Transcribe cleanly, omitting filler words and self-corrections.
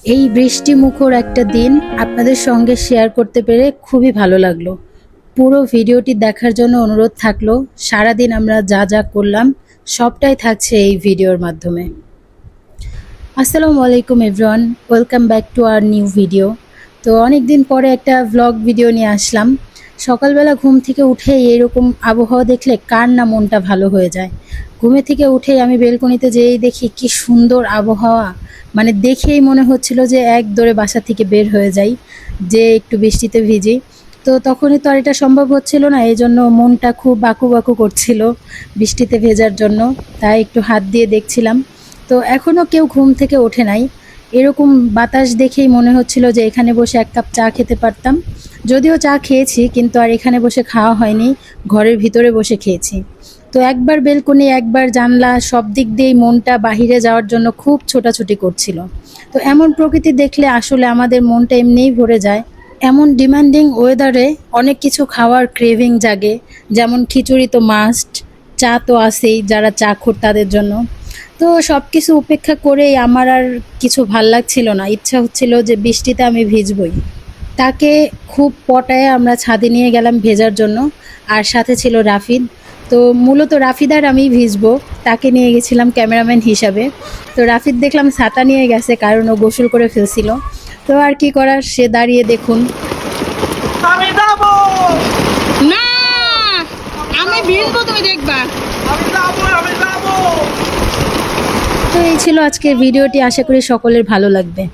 এই বৃষ্টি মুখর একটা দিন আপনাদের সঙ্গে শেয়ার করতে পেরে খুবই ভালো লাগলো। পুরো ভিডিওটি দেখার জন্য অনুরোধ থাকলো। সারাদিন আমরা যা যা করলাম সবটাই থাকছে এই ভিডিওর মাধ্যমে। আসসালামু আলাইকুম everyone, welcome back to our new video. তো অনেক দিন পরে একটা ভ্লগ ভিডিও নিয়ে আসলাম। সকালবেলা ঘুম থেকে উঠেই এরকম আবহাওয়া দেখলে কার না মনটা ভালো হয়ে যায়। ঘুমে থেকে উঠেই আমি বেলকনিতে যেয়েই দেখি কি সুন্দর আবহাওয়া, মানে দেখেই মনে হচ্ছিল যে এক দৌড়ে বাসা থেকে বের হয়ে যাই, যে একটু বৃষ্টিতে ভিজি। তো তখনই তো আর এটা সম্ভব হচ্ছিল না, এই জন্য মনটা খুব বাকু বাকু করছিল বৃষ্টিতে ভেজার জন্য। তাই একটু হাত দিয়ে দেখছিলাম। তো এখনও কেউ ঘুম থেকে ওঠে নাই। এরকম বাতাস দেখেই মনে হচ্ছিল যে এখানে বসে এক কাপ চা খেতে পারতাম। যদিও চা খেয়েছি, কিন্তু আর এখানে বসে খাওয়া হয়নি, ঘরের ভিতরে বসে খেয়েছি। তো একবার বেলকনি একবার জানলা, সব দিক দিয়েই মনটা বাহিরে যাওয়ার জন্য খুব ছোটাছুটি করছিল। তো এমন প্রকৃতি দেখলে আসলে আমাদের মনটা এমনিই ভরে যায়। এমন ডিমান্ডিং ওয়েদারে অনেক কিছু খাওয়ার ক্রেভিং জাগে, যেমন খিচুড়ি তো মাস্ট, চা তো আছেই যারা চা খোর তাদের জন্য। তো সব কিছু উপেক্ষা করেই আমার আর কিছু ভাল লাগছিল না, ইচ্ছা হচ্ছিল যে বৃষ্টিতে আমি ভিজবই। তাকে খুব পটায়ে আমরা ছাদে নিয়ে গেলাম ভেজার জন্য, আর সাথে ছিল রাফিদ। তো মূলত রাফিদ আর আমি ভিজবো, তাকে নিয়ে গেছিলাম ক্যামেরাম্যান হিসাবে। তো রাফিদ দেখলাম ছাতা নিয়ে গেছে, কারণ ও গোসল করে ফেলছিল। তো আর কি করার, সে দাঁড়িয়ে দেখুন। আমি যাবো, না, আমি ভিজবো, তুমি দেখবা। আমি যাবো। তো এই ছিল আজকের ভিডিওটি, আশা করি সকলের ভালো লাগবে।